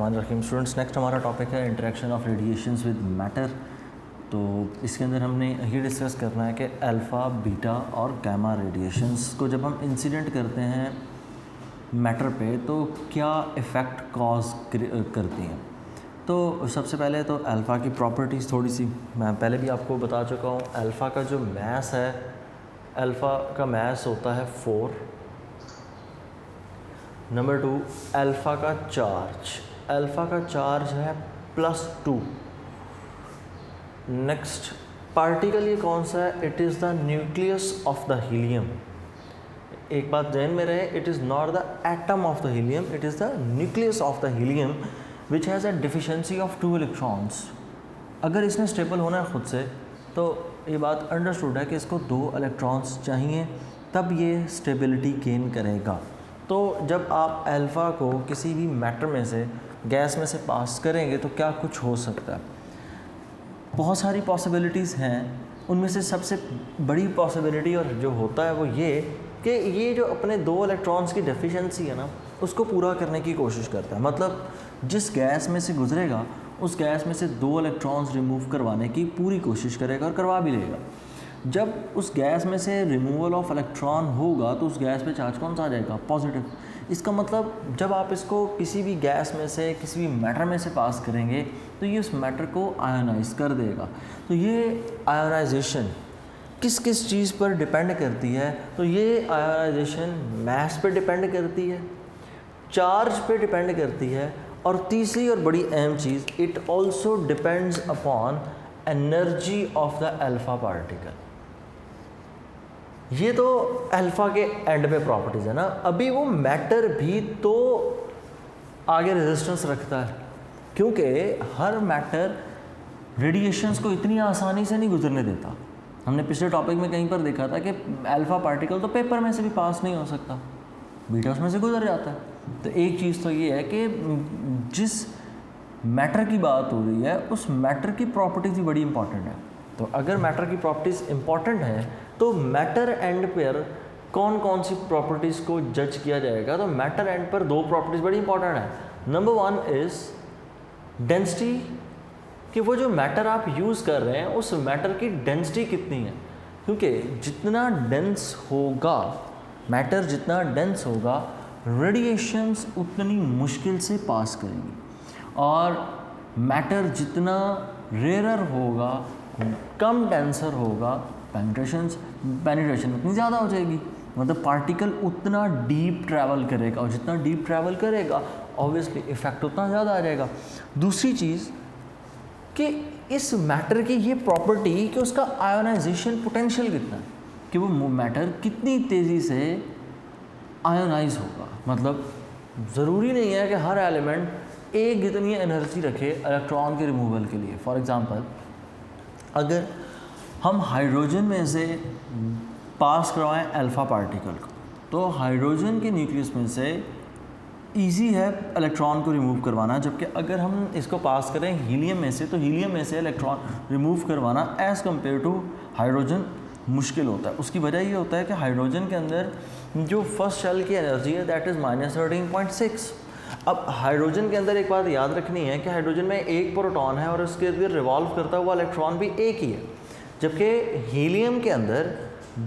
बिस्मिल्लाहिर्रहमानिर्रहीम। Students, next हमारा topic है interaction of radiations with matter. तो इसके अंदर हमने ये डिस्कस करना है कि अल्फ़ा, बीटा और गामा रेडिएशंस को जब हम इंसिडेंट करते हैं मैटर पे तो क्या इफ़ेक्ट कॉज करती हैं। तो सबसे पहले तो अल्फ़ा की प्रॉपर्टीज़ थोड़ी सी मैं पहले भी आपको बता चुका हूँ। अल्फ़ा का जो मास है, अल्फ़ा का मास होता है 4। नंबर 2, अल्फ़ा का चार्ज है +2। नेक्स्ट पार्टिकल ये कौन सा है? It is the nucleus of the helium. एक बात ध्यान में रहे, it is not the atom of the helium, it is the nucleus of the helium which has a deficiency of 2 electrons. अगर इसने स्टेबल होना है खुद से तो ये बात अंडरस्टूड है कि इसको 2 इलेक्ट्रॉन्स चाहिए, तब ये स्टेबिलिटी गेन करेगा। तो जब आप अल्फ़ा को किसी भी मैटर में से, गैस में से पास करेंगे तो क्या कुछ हो सकता है? बहुत सारी पॉसिबिलिटीज़ हैं। उनमें से सबसे बड़ी पॉसिबिलिटी और जो होता है वो ये कि ये जो अपने 2 इलेक्ट्रॉन्स की डेफिशिएंसी है ना, उसको पूरा करने की कोशिश करता है। मतलब जिस गैस में से गुजरेगा उस गैस में से 2 इलेक्ट्रॉन्स रिमूव करवाने की पूरी कोशिश करेगा और करवा भी लेगा। जब उस गैस में से रिमूवल ऑफ इलेक्ट्रॉन होगा तो उस गैस पे चार्ज कौन सा आ जाएगा? पॉजिटिव। इसका मतलब जब आप इसको किसी भी गैस में से, किसी भी मैटर में से पास करेंगे तो ये उस मैटर को आयोनाइज कर देगा। तो ये आयोनाइजेशन किस किस चीज़ पर डिपेंड करती है? तो ये आयोनाइजेशन मास पे डिपेंड करती है, चार्ज पे डिपेंड करती है, और तीसरी और बड़ी अहम चीज़, it also depends upon energy of the alpha particle. ये तो अल्फ़ा के एंड पे प्रॉपर्टीज़ है ना। अभी वो मैटर भी तो आगे रेजिस्टेंस रखता है, क्योंकि हर मैटर रेडिएशंस को इतनी आसानी से नहीं गुजरने देता। हमने पिछले टॉपिक में कहीं पर देखा था कि अल्फ़ा पार्टिकल तो पेपर में से भी पास नहीं हो सकता, बीटा उसमें से गुजर जाता है। तो एक चीज़ तो ये है कि जिस मैटर की बात हो रही है उस मैटर की प्रॉपर्टीज़ भी बड़ी इंपॉर्टेंट है। तो अगर मैटर की प्रॉपर्टीज़ इंपॉर्टेंट हैं तो मैटर एंड पर कौन कौन सी प्रॉपर्टीज़ को जज किया जाएगा? तो मैटर एंड पर 2 प्रॉपर्टीज़ बड़ी इंपॉर्टेंट है। नंबर 1 इज़ डेंसिटी, कि वो जो मैटर आप यूज़ कर रहे हैं उस मैटर की डेंसिटी कितनी है। क्योंकि जितना डेंस होगा मैटर, जितना डेंस होगा, रेडिएशंस उतनी मुश्किल से पास करेंगी, और मैटर जितना रेयरर होगा, कम डेंसर होगा, पेनिट्रेशन उतनी ज़्यादा हो जाएगी। मतलब पार्टिकल उतना डीप ट्रैवल करेगा, और जितना डीप ट्रैवल करेगा ऑब्वियसली इफ़ेक्ट उतना ज़्यादा आ जाएगा। दूसरी चीज़ कि इस मैटर की ये प्रॉपर्टी कि उसका आयोनाइजेशन पोटेंशियल कितना है, कि वो मैटर कितनी तेज़ी से आयोनाइज होगा। मतलब ज़रूरी नहीं है कि हर एलिमेंट एक जितनी एनर्जी रखे इलेक्ट्रॉन के रिमूवल के लिए। फॉर एग्ज़ाम्पल, अगर हम हाइड्रोजन में से पास करवाएं अल्फ़ा पार्टिकल को, तो हाइड्रोजन के न्यूक्लियस में से ईजी है इलेक्ट्रॉन को रिमूव करवाना, जबकि अगर हम इसको पास करें हीलियम में से, तो हीलियम में से इलेक्ट्रॉन रिमूव करवाना एज़ कम्पेयर टू हाइड्रोजन मुश्किल होता है। उसकी वजह ये होता है कि हाइड्रोजन के अंदर जो फर्स्ट शेल की एनर्जी है दैट इज़ -13.6। अब हाइड्रोजन के अंदर एक बात याद रखनी है कि हाइड्रोजन में एक प्रोटॉन है और उसके इर्द रिवॉल्व करता हुआ इलेक्ट्रॉन भी एक ही है, जबकि हीलियम के अंदर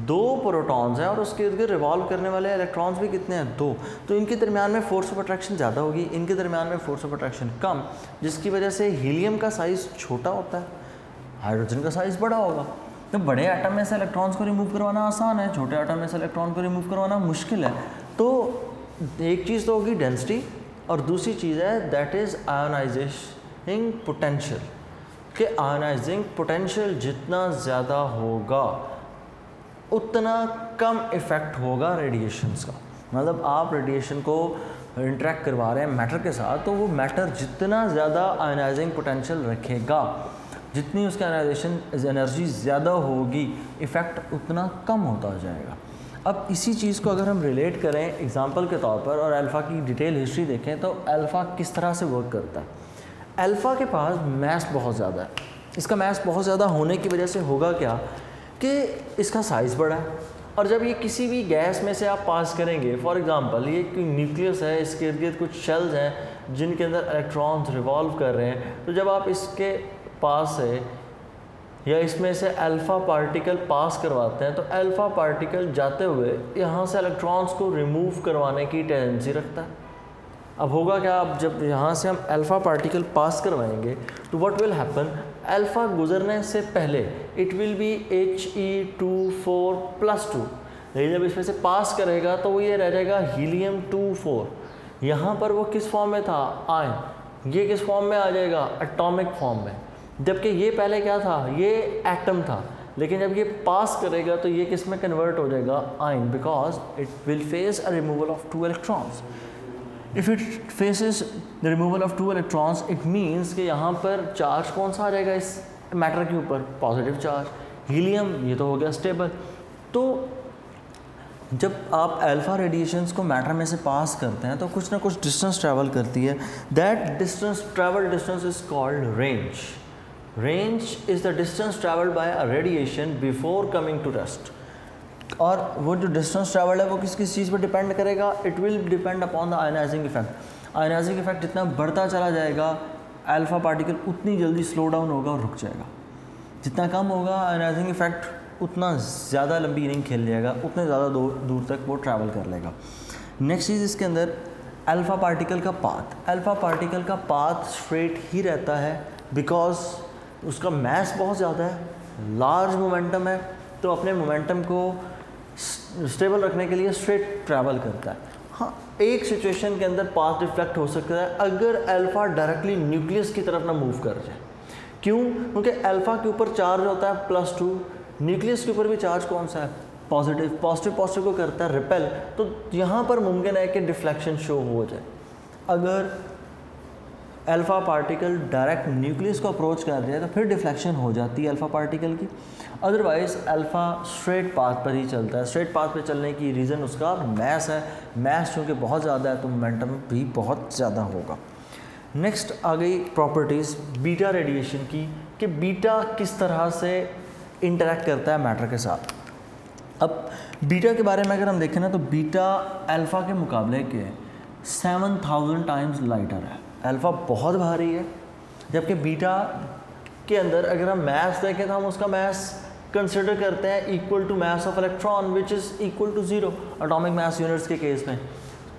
2 प्रोटॉन्स हैं और उसके इर्द रिवॉल्व करने वाले इलेक्ट्रॉन्स भी कितने हैं? 2। तो इनके दरमियान में फोर्स ऑफ अट्रैक्शन ज़्यादा होगी, इनके दरमियान में फोर्स ऑफ अट्रैक्शन कम, जिसकी वजह से हीलियम का साइज़ छोटा होता है, हाइड्रोजन का साइज़ बड़ा होगा। तो बड़े एटम में से इलेक्ट्रॉन्स को रिमूव करवाना आसान है, छोटे एटम में से इलेक्ट्रॉन को रिमूव करवाना मुश्किल है। तो एक चीज़ तो होगी डेंसिटी, और दूसरी चीज़ है दैट इज़ आयोनाइजिंग पोटेंशियल, कि आयोनाइजिंग पोटेंशियल जितना ज़्यादा होगा उतना कम इफ़ेक्ट होगा रेडिएशंस का। मतलब आप रेडिएशन को इंटरेक्ट करवा रहे हैं मैटर के साथ, तो वो मैटर जितना ज़्यादा आयोनाइजिंग पोटेंशियल रखेगा, जितनी उसकी आयोनाइजेशन एनर्जी ज़्यादा होगी, इफ़ेक्ट उतना कम होता जाएगा। अब इसी चीज़ को अगर हम रिलेट करें एग्जांपल के तौर पर और अल्फ़ा की डिटेल हिस्ट्री देखें, तो अल्फ़ा किस तरह से वर्क करता है। अल्फ़ा के पास मास बहुत ज़्यादा है। इसका मास बहुत ज़्यादा होने की वजह से होगा क्या कि इसका साइज़ बड़ा है, और जब ये किसी भी गैस में से आप पास करेंगे, फॉर एग्जांपल ये कोई न्यूक्लियस है, इसके इर्द गिर्द कुछ शेल्स हैं जिनके अंदर इलेक्ट्रॉन्स रिवॉल्व कर रहे हैं, तो जब आप इसके पास से या इसमें से अल्फ़ा पार्टिकल पास करवाते हैं तो अल्फ़ा पार्टिकल जाते हुए यहाँ से इलेक्ट्रॉन्स को रिमूव करवाने की टेंडेंसी रखता है। अब होगा क्या, अब जब यहाँ से हम अल्फ़ा पार्टिकल पास करवाएंगे तो व्हाट विल हैपन, अल्फ़ा गुजरने से पहले इट विल बी He24+2, लेकिन जब इसमें से पास करेगा तो वो ये रह जाएगा हीलियम-24। यहाँ पर वो किस फॉर्म में था, आयन, ये किस फॉर्म में आ जाएगा, एटॉमिक फॉर्म में, जबकि ये पहले क्या था, ये एटम था, लेकिन जब ये पास करेगा तो ये किस में कन्वर्ट हो जाएगा, ion, because it will face a removal of 2 electrons. If it faces the removal of 2 electrons, it means कि यहाँ पर चार्ज कौन सा आ जाएगा इस मैटर के ऊपर, पॉजिटिव चार्ज, हीलियम, ये तो हो गया स्टेबल। तो जब आप अल्फ़ा रेडिएशंस को मैटर में से पास करते हैं तो कुछ ना कुछ डिस्टेंस ट्रैवल करती है, that distance, travel distance is called range. Range is the distance travelled by a radiation before coming to rest. और वो जो डिस्टेंस ट्रैवल है वो किस किस चीज़ पर डिपेंड करेगा, it will depend upon the ionising effect. Ionising effect जितना बढ़ता चला जाएगा अल्फ़ा पार्टिकल उतनी जल्दी स्लो डाउन होगा और रुक जाएगा, जितना कम होगा आयनाइजिंग इफेक्ट उतना ज़्यादा लंबी इनिंग खेल जाएगा, उतने ज़्यादा दूर तक वो ट्रैवल कर लेगा। नेक्स्ट चीज़ इसके अंदर अल्फ़ा पार्टिकल का पाथ, अल्फ़ा पार्टिकल का पाथ स्ट्रेट ही रहता है बिकॉज उसका मास बहुत ज़्यादा है, लार्ज मोमेंटम है, तो अपने मोमेंटम को स्टेबल रखने के लिए स्ट्रेट ट्रैवल करता है। हाँ, एक सिचुएशन के अंदर पाथ डिफ्लेक्ट हो सकता है अगर अल्फ़ा डायरेक्टली न्यूक्लियस की तरफ ना मूव कर जाए। क्यों? क्योंकि अल्फ़ा के ऊपर चार्ज होता है +2, न्यूक्लियस के ऊपर भी चार्ज कौन सा है, पॉजिटिव, पॉजिटिव को करता है रिपेल, तो यहाँ पर मुमकिन है कि डिफ्लेक्शन शो हो जाए। अगर अल्फ़ा पार्टिकल डायरेक्ट न्यूक्लियस को अप्रोच कर रहा है तो फिर डिफ्लेक्शन हो जाती है अल्फ़ा पार्टिकल की, अदरवाइज़ अल्फ़ा स्ट्रेट पाथ पर ही चलता है। स्ट्रेट पाथ पर चलने की रीज़न उसका मैस है, मैस चूँकि बहुत ज़्यादा है तो मोमेंटम भी बहुत ज़्यादा होगा। नेक्स्ट आ गई प्रॉपर्टीज़ बीटा रेडिएशन की, कि बीटा किस तरह से इंटरेक्ट करता है मैटर के साथ। अब बीटा के बारे में अगर हम देखें ना तो बीटा अल्फ़ा के मुकाबले के 7000 टाइम्स लाइटर है। अल्फ़ा बहुत भारी है, जबकि बीटा के अंदर अगर हम मैस देखें तो हम उसका मैस कंसिडर करते हैं equal to mass of electron which is equal to 0 atomic mass units के केस में।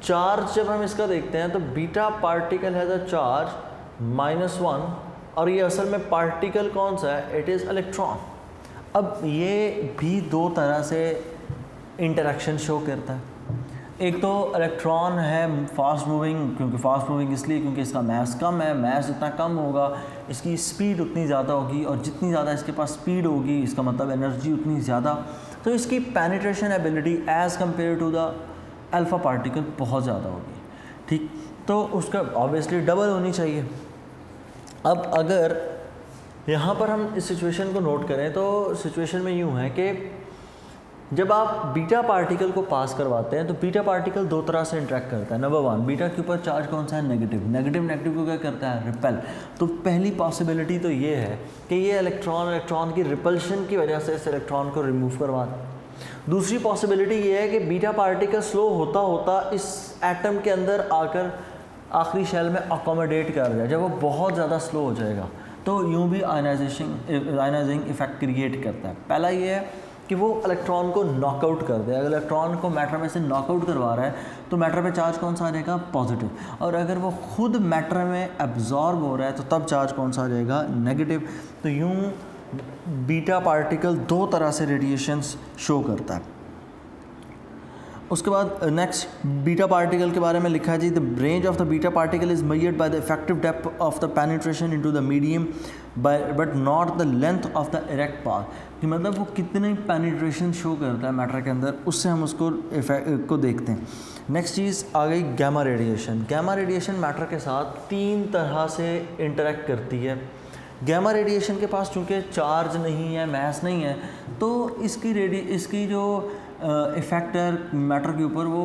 चार्ज जब हम इसका देखते हैं तो beta particle has a charge -1 और ये असल में पार्टिकल कौन सा है, इट इज़ इलेक्ट्रॉन। अब ये भी दो तरह से इंटरेक्शन शो करता है। एक तो इलेक्ट्रॉन है फास्ट मूविंग, क्योंकि फास्ट मूविंग इसलिए क्योंकि इसका मास कम है, मास जितना कम होगा इसकी स्पीड उतनी ज़्यादा होगी, और जितनी ज़्यादा इसके पास स्पीड होगी इसका मतलब एनर्जी उतनी ज़्यादा, तो इसकी penetration ability as compare to the alpha particle बहुत ज़्यादा होगी। ठीक, तो उसका ऑब्वियसली डबल होनी चाहिए। अब अगर यहाँ पर हम इस सिचुएशन को नोट करें तो सिचुएशन में यूँ है कि जब आप बीटा पार्टिकल को पास करवाते हैं तो बीटा पार्टिकल दो तरह से इंटरेक्ट करता है। नंबर 1, बीटा के ऊपर चार्ज कौन सा है, नेगेटिव, नेगेटिव को क्या करता है, रिपेल। तो पहली पॉसिबिलिटी तो ये है कि ये इलेक्ट्रॉन की रिपल्शन की वजह से इस इलेक्ट्रॉन को रिमूव करवा दें। दूसरी पॉसिबिलिटी ये है कि बीटा पार्टिकल स्लो होता होता इस एटम के अंदर आकर आखिरी शेल में अकोमोडेट कर जाए। जब वो बहुत ज़्यादा स्लो हो जाएगा तो यूँ भी आयनाइजिंग इफेक्ट क्रिएट करता है। पहला ये है कि वो इलेक्ट्रॉन को नॉकआउट कर दे। अगर इलेक्ट्रॉन को मैटर में से नॉकआउट करवा रहा है तो मैटर पे चार्ज कौन सा आ जाएगा, पॉजिटिव, और अगर वो खुद मैटर में एब्जॉर्ब हो रहा है तो तब चार्ज कौन सा आ जाएगा, नेगेटिव। तो यूँ बीटा पार्टिकल दो तरह से रेडिएशंस शो करता है। उसके बाद नेक्स्ट बीटा पार्टिकल के बारे में लिखा है जी, the range of the beta particle is measured by the effective depth of the penetration into the medium but not the length of the erect path, कि मतलब वो कितने पेनिट्रेशन शो करता है मैटर के अंदर, उससे हम उसको इफेक्ट को देखते हैं। नेक्स्ट चीज़ आ गई gamma radiation. Gamma radiation matter के साथ 3 तरह से इंटरेक्ट करती है। गैमा रेडिएशन के पास चूँकि चार्ज नहीं है, मास नहीं है, तो इसकी जो इफ़ेक्ट है मैटर के ऊपर वो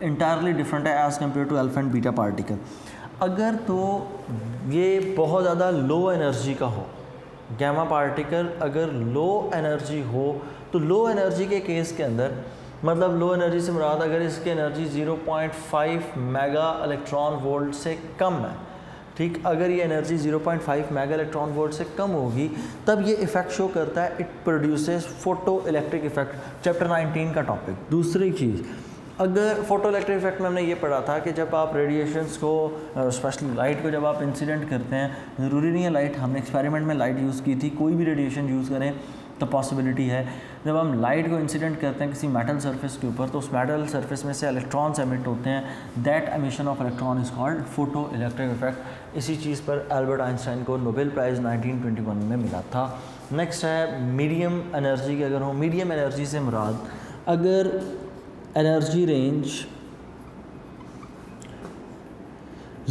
इंटायरली डिफरेंट है as compare to alpha and beta particle. अगर तो ये बहुत ज़्यादा लो एनर्जी का हो गैमा पार्टिकल अगर लो एनर्जी हो तो लो एनर्जी के केस के अंदर, मतलब लो एनर्जी से मुराद अगर इसकी एनर्जी 0.5 मेगा इलेक्ट्रॉन वोल्ट से कम है, ठीक, अगर ये एनर्जी 0.5 मेगा इलेक्ट्रॉन वोल्ट से कम होगी तब ये इफेक्ट शो करता है, it produces photo electric effect, chapter 19 का टॉपिक। दूसरी चीज़, अगर फोटो इलेक्ट्रिक इफेक्ट में हमने ये पढ़ा था कि जब आप रेडिएशंस को, स्पेशली लाइट को जब आप इंसिडेंट करते हैं, ज़रूरी नहीं है लाइट, हमने एक्सपेरिमेंट में लाइट यूज़ की थी, कोई भी रेडिएशन यूज़ करें तो पॉसिबिलिटी है, जब हम लाइट को इंसिडेंट करते हैं किसी मेटल सरफेस के ऊपर तो उस मेटल सरफेस में से इलेक्ट्रॉन्स एमिट होते हैं, that emission of electron is called photo electric effect. इसी चीज़ पर एल्बर्ट आइंस्टाइन को नोबेल प्राइज़ 1921 में मिला था। नेक्स्ट है मीडियम एनर्जी की, अगर हो मीडियम एनर्जी से मुराद अगर energy range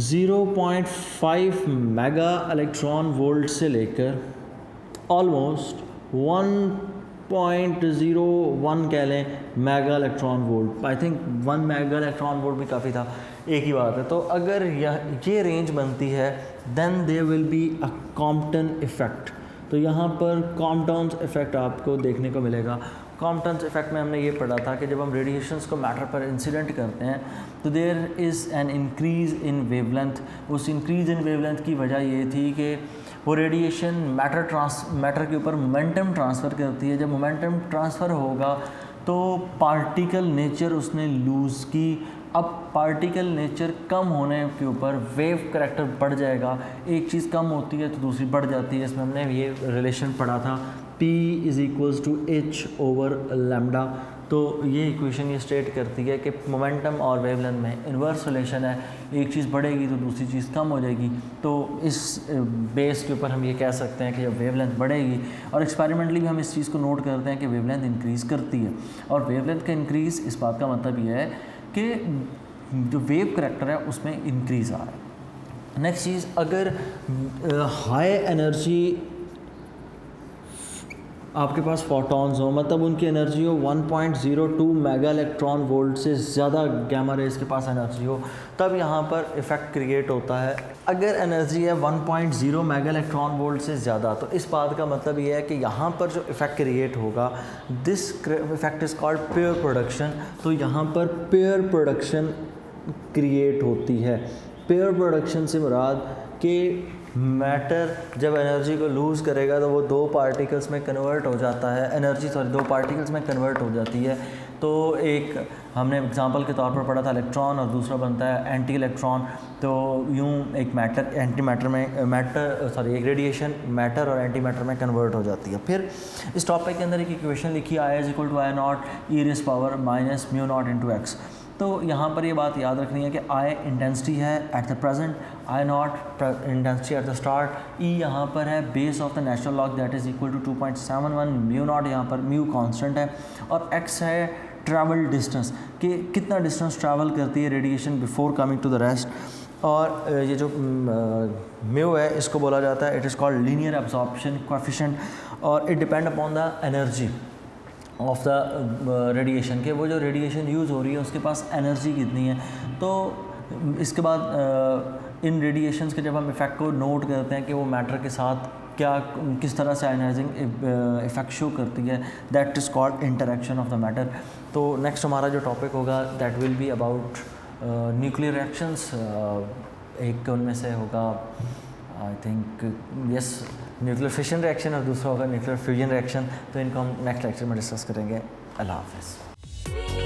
0.5 mega electron volt से लेकर ऑलमोस्ट 1.01 कह लें mega electron volt, I think 1 mega electron volt भी काफ़ी था, एक ही बात है। तो अगर ये रेंज बनती है then there will be a Compton effect. तो यहाँ पर कॉम्पटन इफ़ेक्ट आपको देखने को मिलेगा। कॉम्पटन इफ़ेक्ट में हमने ये पढ़ा था कि जब हम रेडिएशंस को मैटर पर इंसिडेंट करते हैं तो there is an increase in wavelength. उस इंक्रीज़ इन वेवलेंथ की वजह ये थी कि वो रेडिएशन मैटर के ऊपर मोमेंटम ट्रांसफ़र करती है। जब मोमेंटम ट्रांसफ़र होगा तो पार्टिकल नेचर उसने लूज़ की। अब पार्टिकल नेचर कम होने के ऊपर वेव करैक्टर बढ़ जाएगा, एक चीज़ कम होती है तो दूसरी बढ़ जाती है। इसमें हमने ये रिलेशन पढ़ा था P = H/λ। तो ये इक्वेशन ये स्टेट करती है कि मोमेंटम और वेवलेंथ में इन्वर्स रिलेशन है, एक चीज़ बढ़ेगी तो दूसरी चीज़ कम हो जाएगी। तो इस बेस के ऊपर हम ये कह सकते हैं कि जब वेवलेंथ बढ़ेगी, और एक्सपेरिमेंटली भी हम इस चीज़ को नोट करते हैं कि वेवलेंथ इंक्रीज़ करती है, और वेवलेंथ का इंक्रीज़ इस बात का मतलब ये है कि जो वेव करैक्टर है उसमें इंक्रीज़ आ रहा है। नेक्स्ट चीज़, अगर हाई एनर्जी आपके पास फोटॉन्स हो, मतलब उनकी एनर्जी हो 1.02 मेगा इलेक्ट्रॉन वोल्ट से ज़्यादा गैमा रेज के पास एनर्जी हो, तब यहाँ पर इफ़ेक्ट क्रिएट होता है। अगर एनर्जी है 1.0 मेगा इलेक्ट्रॉन वोल्ट से ज़्यादा, तो इस बात का मतलब ये है कि यहाँ पर जो इफ़ेक्ट क्रिएट होगा, this effect is called pair production. तो यहाँ पर पेयर प्रोडक्शन क्रिएट होती है। पेयर प्रोडक्शन से मुराद कि मैटर जब एनर्जी को लूज़ करेगा तो वो दो पार्टिकल्स में कन्वर्ट हो जाता है, दो पार्टिकल्स में कन्वर्ट हो जाती है। तो एक हमने एग्जांपल के तौर पर पढ़ा था इलेक्ट्रॉन, और दूसरा बनता है एंटी इलेक्ट्रॉन। तो यूं एक मैटर एंटी मैटर में एक रेडिएशन मैटर और एंटी मैटर में कन्वर्ट हो जाती है। फिर इस टॉपिक के अंदर एक इक्वेशन लिखी, I = I0 e⁻⁻μ0 × x। तो यहाँ पर ये बात याद रखनी है कि I इंटेंसिटी है at the present, I0 intensity at the start, E यहाँ पर है base of the natural log that is equal to 2.71, μ0 यहाँ पर म्यू कांस्टेंट है, और x है ट्रैवल डिस्टेंस कि कितना डिस्टेंस ट्रैवल करती है radiation before coming to the rest. और ये जो म्यू है इसको बोला जाता है, it is called linear absorption coefficient, और it depend upon the energy of the radiation, के वो जो रेडिएशन यूज़ हो रही है उसके पास एनर्जी कितनी है। तो इसके बाद इन रेडिएशंस के जब हम इफ़ेक्ट को नोट करते हैं कि वो मैटर के साथ किस तरह से आयनाइजिंग इफ़ेक्ट शो करती है, that is called interaction of the matter. तो नेक्स्ट हमारा जो टॉपिक होगा that will be about nuclear reactions. एक उनमें से होगा I think nuclear fission reaction, और दूसरा होगा न्यूक्लियर फ्यूजन रिएक्शन। तो इनको हम नेक्स्ट लेक्चर में डिस्कस करेंगे। अल्लाह हाफ़िज़।